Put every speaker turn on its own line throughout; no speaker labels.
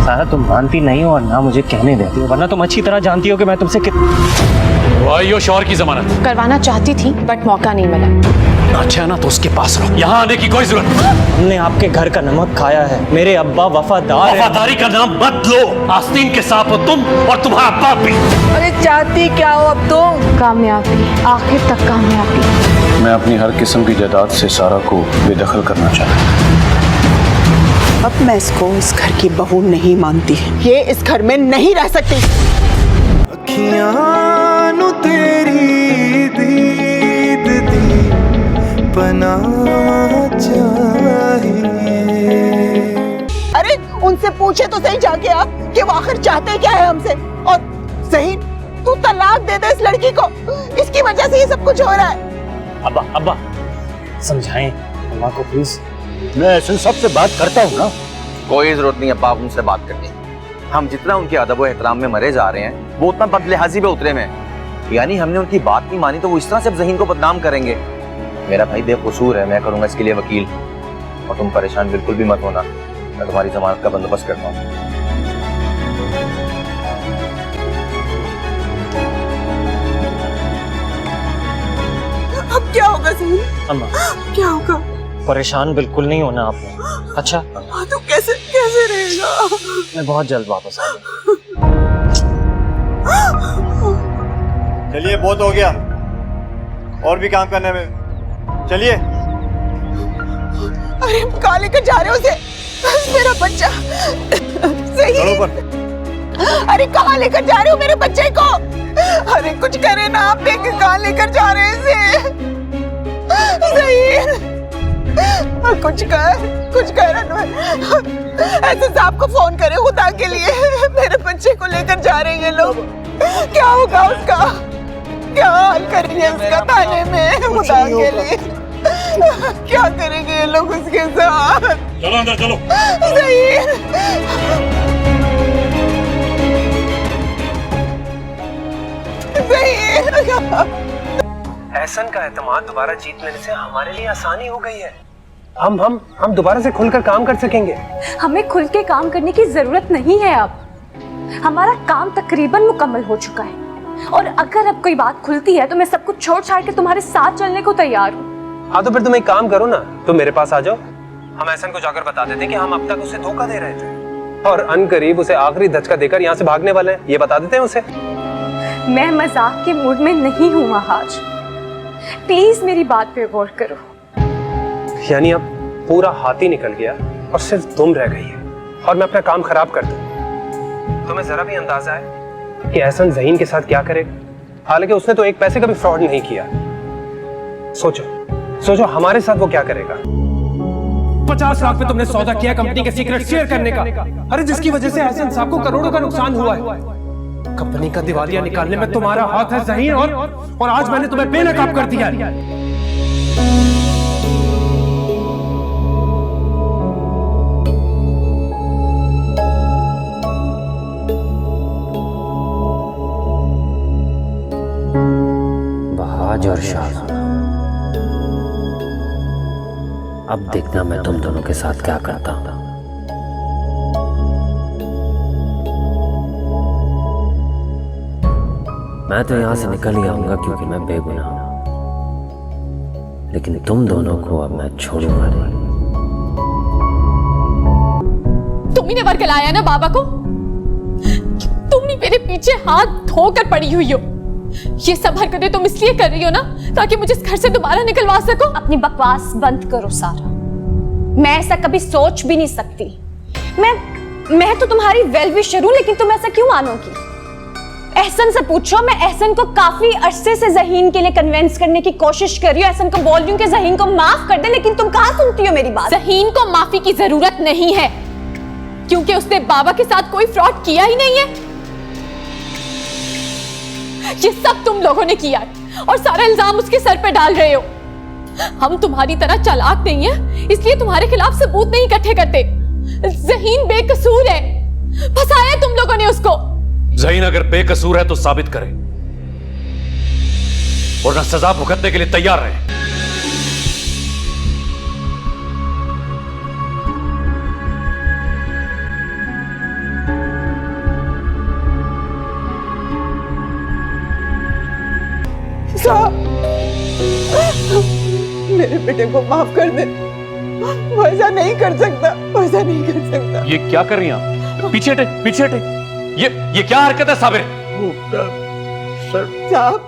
सारा तुम मानती नहीं हो और ना मुझे कहने देती हो, वरना तुम अच्छी तरह जानती हो कि मैं तुमसे
यो शौहर की जमानत
करवाना चाहती थी बट मौका नहीं मिला।
अच्छा ना तो उसके पास रहो, यहाँ आने की कोई जरूरत नहीं।
हमने आपके घर का नमक खाया है, मेरे अब्बा वफादार हैं।
वफादारी का नाम मत लो, आस्तीन के सांप हो तुम और तुम्हारा बाप भी।
अरे चाहती क्या हो अब तुम?
कामयाबी, आखिर तक कामयाबी।
मैं अपनी हर किस्म की जायदाद से सारा को बेदखल करना चाहता हूँ।
अब मैं इसको इस घर की बहू नहीं मानती, ये इस घर में नहीं रह सकती।
अखियां नु तेरी दीद दी बना चाहिए।
अरे उनसे पूछे तो सही जाके आप कि वो आखिर चाहते क्या है हमसे। और सही तू तलाक दे दे इस लड़की को, इसकी वजह से ये सब कुछ हो रहा है।
अब्बा समझाएं अम्मा को प्लीज।
मैं ऐसे सबसे बात करता हूँ ना।
कोई जरूरत नहीं अब्बा उनसे बात करने की। हम जितना उनके अदब व एहतराम में मरे जा रहे हैं वो उतना बदलिहाजी पे उतरे में। यानी हमने उनकी बात नहीं मानी तो वो इस तरह से अब ज़हीन को बदनाम करेंगे। मेरा भाई बेकसूर है, मैं करूंगा इसके लिए वकील। और तुम परेशान बिल्कुल भी मत होना, मैं तुम्हारी जमानत का बंदोबस्त करता हूँ।
अब क्या होगा ज़हीन?
अम्मा
क्या होगा?
परेशान बिल्कुल नहीं होना आपने। अच्छा
तो कैसे कैसे रहेगा?
मैं बहुत जल्द वापस आऊंगा।
चलिए बहुत हो गया, और भी काम करने में, चलिए।
अरे कहाँ लेकर जा रहे हो उसे? मेरा बच्चा सही।
चलो पर।
अरे कहाँ लेकर जा रहे हो मेरे बच्चे को? अरे कुछ करे ना आप, देख कहाँ लेकर जा रहे हैं इसे? सही कुछ कर अनवर। ऐसे साहब को फोन करे खुदा के लिए, मेरे बच्चे को लेकर जा रहे हैं ये लोग। क्या होगा उसका? क्या हाल करेंगे उसका थाने में खुदा के लिए? क्या करेंगे ये लोग उसके साथ?
चलो अंदर चलो।
सही
एहसन का एतमाद दोबारा जीत लेने से हमारे लिए आसानी हो गई है। हम दोबारा से खुलकर काम कर सकेंगे।
हमें खुल के काम करने की जरूरत नहीं है अब। हमारा काम तकरीबन मुकम्मल हो चुका है और अगर अब कोई बात खुलती है तो मैं सब कुछ छोड़ छाड़ के तुम्हारे साथ चलने को तैयार हूँ।
हाँ तो फिर तुम एक काम करो ना, तुम मेरे पास आ जाओ। हम एहसन को जाकर बता देते कि हम अब तक उसे धोखा दे रहे थे और अनकरीब उसे आखिरी धचका देकर यहाँ से भागने वाले हैं, ये बता देते हैं उसे।
मैं मजाक के मूड में नहीं हूँ महाज, प्लीज मेरी बात पे गौर करो।
यानी अब पूरा हाथी निकल गया और सिर्फ तुम रह गई है और मैं अपना काम खराब कर दूं। तुम्हें जरा भी अंदाजा है कि एहसन ज़हीन के साथ क्या करेगा? हालांकि उसने तो एक पैसे का भी फ्रॉड नहीं किया। सोचो हमारे साथ वो क्या करेगा।
50 लाख पे तुमने सौदा किया कंपनी के सीक्रेट शेयर करने का। अरे जिसकी वजह से एहसन साहब को करोड़ों का नुकसान हुआ है। कंपनी का दिवालिया निकालने में तुम्हारा हाथ है ज़हीन, और आज मैंने तुम्हें बेनकाब कर दिया है।
बहाज और शाह, अब देखना मैं तुम दोनों के साथ क्या करता हूं। मैं तो यहां से निकल ही आऊंगा क्योंकि मैं बेगुनाह हूं, लेकिन तुम दोनों को अब मैं छोड़ूंगा नहीं।
तुम ही ने वर्गलाया ना बाबा को, तुम ही मेरे पीछे हाथ धोकर पड़ी हुई हो। ये सब हरकतें तुम इसलिए कर रही हो ना ताकि मुझे इस घर से दोबारा निकलवा सको। अपनी बकवास बंद करो सारा, मैं ऐसा कभी सोच भी नहीं सकती। मैं तो तुम्हारी वेल विशर हूं, लेकिन तुम ऐसा क्यों मानोगी? एहसन से पूछो, मैं एहसन को काफी अरसे से ज़हीन के लिए कन्विंस करने की कोशिश कर रही हूँ। एहसन को बोल रही हूँ कि ज़हीन को माफ कर दे, लेकिन तुम कहाँ सुनती हो मेरी बात? ज़हीन को माफी की जरूरत नहीं है क्योंकि उसने बाबा के साथ कोई फ्रॉड किया ही नहीं है। ये सब तुम लोगों ने किया और सारा इल्जाम उसके सर पे डाल रहे हो। हम तुम्हारी तरह चालाक नहीं है, इसलिए तुम्हारे खिलाफ सबूत नहीं इकट्ठे करते। ज़हीन बेकसूर है, फंसाया तुम लोगों ने उसको।
ज़हीन अगर बेकसूर है तो साबित करे, वरना सजा भुगतने के लिए तैयार रहे।
मेरे बेटे को माफ कर दे। वो ऐसा नहीं कर सकता, वो ऐसा नहीं कर सकता।
ये क्या कर रही हैं आप? पीछे हटे, पीछे हटे। ये क्या हरकत है साबिर?
साहब,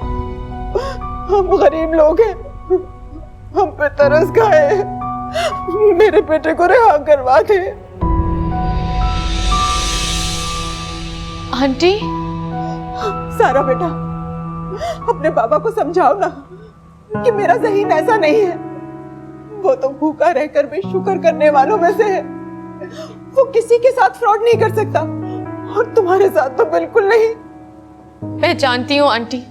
हम गरीब लोग हैं, हम पे तरस खाए, मेरे बेटे को रिहा करवा दे।
आंटी,
सारा बेटा, अपने बाबा को समझाओ ना कि मेरा ज़हीन ऐसा नहीं है। वो तो भूखा रहकर भी शुक्र करने वालों में से है। वो किसी के साथ फ्रॉड नहीं कर सकता, और तुम्हारे साथ तो बिल्कुल नहीं।
मैं जानती हूँ आंटी,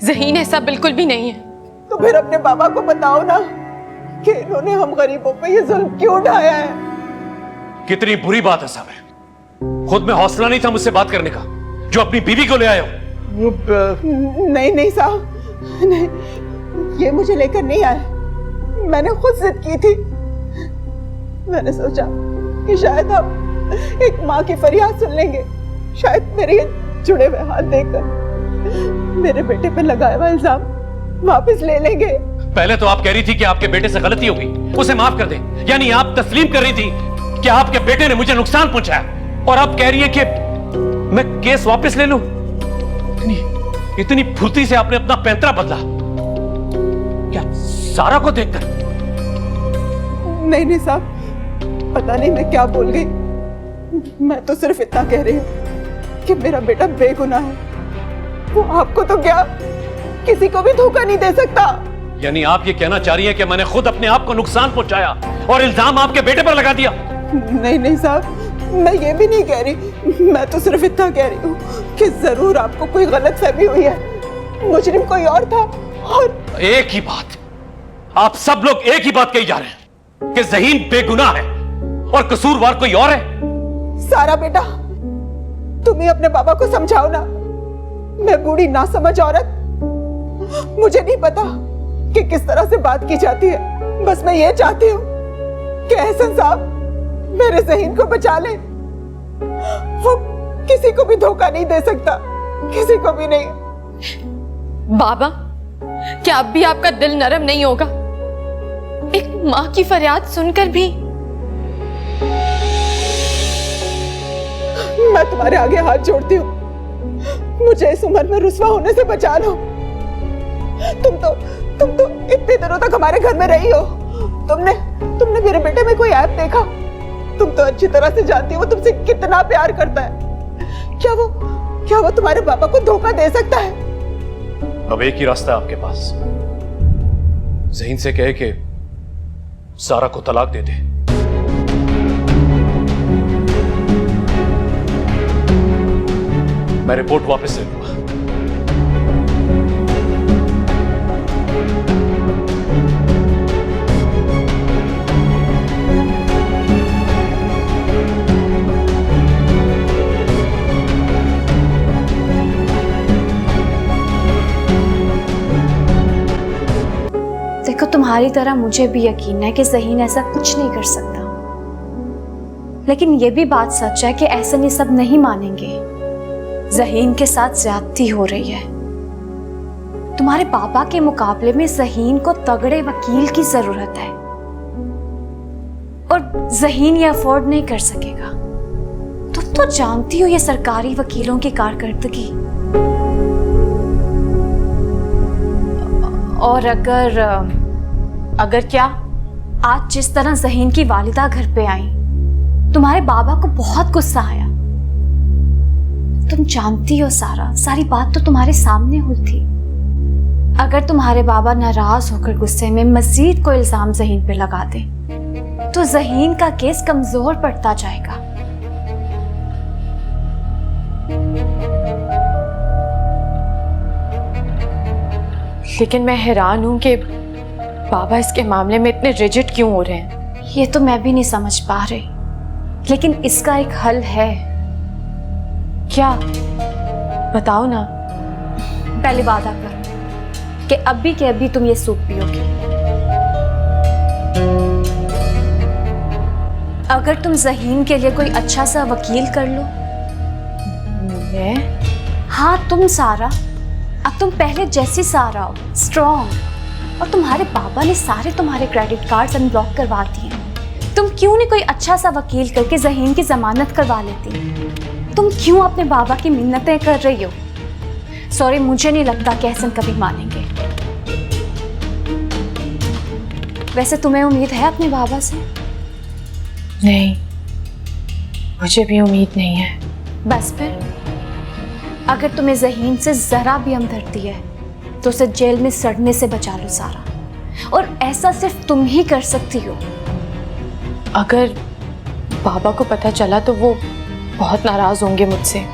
ज़हीन ऐसा बिल्कुल भी नहीं है।
तो फिर अपने बाबा को बताओ ना कि इन्होंने हम गरीबों पे ये जुल्म क्यों ढाया है।
कितनी बुरी बात है साबिर। खुद में हौसला नहीं था मुझसे बात करने का, जो अपनी बीवी को ले आए हो।
नहीं नहीं साहब, नहीं, ये मुझे लेकर नहीं आए। मैंने खुद जिद की थी। मैंने सोचा कि शायद हम एक माँ की फरियाद सुन लेंगे, शायद मेरे जुड़े हुए हाथ देखकर मेरे बेटे पे लगाया हुआ इल्जाम वापस ले लेंगे।
पहले तो आप कह रही थी कि आपके बेटे से गलती हो गई, उसे माफ कर दें। यानी आप तस्लीम कर रही थी कि आपके बेटे ने मुझे नुकसान पहुंचाया, और अब कह रही है कि मैं केस वापस ले लूं। इतनी फुर्ती से आपने अपना पैंतरा बदला क्या सारा को देखकर?
नहीं नहीं साहब, पता नहीं मैं क्या बोल गई। मैं तो सिर्फ इतना कह रही हूँ कि मेरा बेटा बेगुनाह है। वो आपको तो क्या, किसी को भी धोखा नहीं दे सकता।
यानी आप ये कहना चाह रही हैं कि मैंने खुद अपने आप को नुकसान पहुंचाया और इल्जाम आपके बेटे पर लगा दिया?
नहीं नहीं साहब, मैं ये भी नहीं कह रही। मैं तो सिर्फ इतना कह रही हूँ कि जरूर आपको कोई गलत फहमी हुई है। मुजरिम कोई और था। और
एक ही बात, आप सब लोग एक ही बात कही जा रहे हैं कि ज़हीन बेगुनाह है और कसूरवार कोई और है।
सारा बेटा, तुम ही अपने बाबा को समझाओ ना। मैं बूढ़ी ना समझ औरत, मुझे नहीं पता कि किस तरह से बात की जाती है। बस मैं ये चाहती हूँ कि एहसन साहब मेरे ज़हीन को बचा ले। वो किसी को भी धोखा नहीं दे सकता, किसी को भी नहीं।
बाबा, क्या अब भी आपका दिल नरम नहीं होगा? एक माँ की फरियाद सुनकर भी।
मैं तुम्हारे आगे हाथ जोड़ती हूँ, मुझे इस उम्र में रुस्वा होने से बचा लो। तुम तो इतने दिनों तक हमारे घर में रही हो। तुमने मेरे बेटे में कोई ऐप देखा? तुम तो अच्छी तरह से जानती हो तुमसे कितना प्यार करता है। क्या वो तुम्हारे पापा को धोखा दे सकता है?
अब एक ही रास्ता है आपके पास। ज़हीन से कहे कि सारा को तलाक दे दे। मैं रिपोर्ट वापस ले लूंगा।
देखो, तुम्हारी तरह मुझे भी यकीन है कि ज़हीन ऐसा कुछ नहीं कर सकता, लेकिन ये भी बात सच है कि एहसन ये सब नहीं मानेंगे। ज़हीन के साथ ज्यादती हो रही है। तुम्हारे पापा के मुकाबले में ज़हीन को तगड़े वकील की जरूरत है, और ज़हीन ये अफोर्ड नहीं कर सकेगा। तुम तो जानती हो ये सरकारी वकीलों की कारकर्दगी। और अगर क्या, आज जिस तरह ज़हीन की वालिदा घर पे आई, तुम्हारे बाबा को बहुत गुस्सा आया। तुम जानती हो सारी बात तो तुम्हारे सामने हुई थी। अगर तुम्हारे बाबा नाराज होकर गुस्से में मजीद कोई इल्जाम ज़हीन पे लगा दे तो ज़हीन का केस कमजोर पड़ता जाएगा।
लेकिन मैं हैरान हूं कि बाबा इसके मामले में इतने रिजिड क्यों हो रहे हैं।
ये तो मैं भी नहीं समझ पा रही, लेकिन इसका एक हल है।
क्या? बताओ ना।
पहले वादा करो कि अभी के अभी तुम ये सूप पियोगी। अगर तुम ज़हीन के लिए कोई अच्छा सा वकील कर लो।
मैं?
हाँ, तुम सारा, अब तुम पहले जैसी सारा हो, स्ट्रॉन्ग। और तुम्हारे पापा ने सारे तुम्हारे क्रेडिट कार्ड्स अनब्लॉक करवा दिए। तुम क्यों नहीं कोई अच्छा सा वकील करके ज़हीन की जमानत करवा लेती? तुम क्यों अपने बाबा की मिन्नतें कर रही हो? सॉरी, मुझे नहीं लगता कि एहसन कभी मानेंगे। वैसे तुम्हें उम्मीद है अपने बाबा से?
नहीं, मुझे भी उम्मीद नहीं है।
बस फिर, अगर तुम्हें ज़हीन से जरा भी हमदर्दी है तो उसे जेल में सड़ने से बचा लो सारा, और ऐसा सिर्फ तुम ही कर सकती हो।
अगर बाबा को पता चला तो वो बहुत नाराज होंगे मुझसे।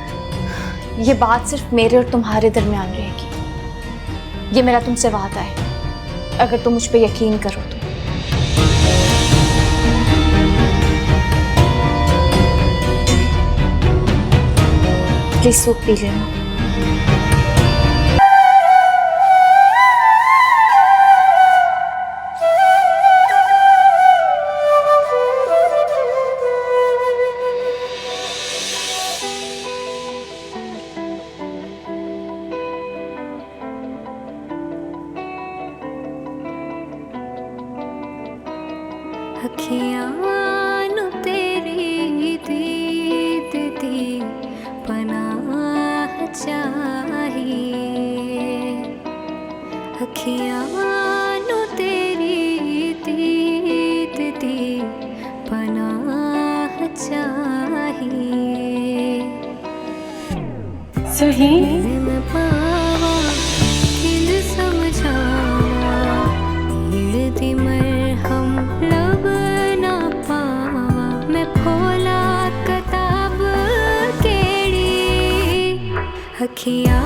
ये बात सिर्फ मेरे और तुम्हारे दरमियान रहेगी, ये मेरा तुमसे वादा है, अगर तुम मुझ पे यकीन करो तो। प्लीज सूप पी लेना।
अखियां नु तेरी दीद दी पनाह चाहिए, अखियां नु तेरी दीद दी पनाह चाहिए।
ज़हीन
पावा दिल समझावा, दिल दी मरहम लब ना पावा, मैं खोला किताब केड़ी अखियां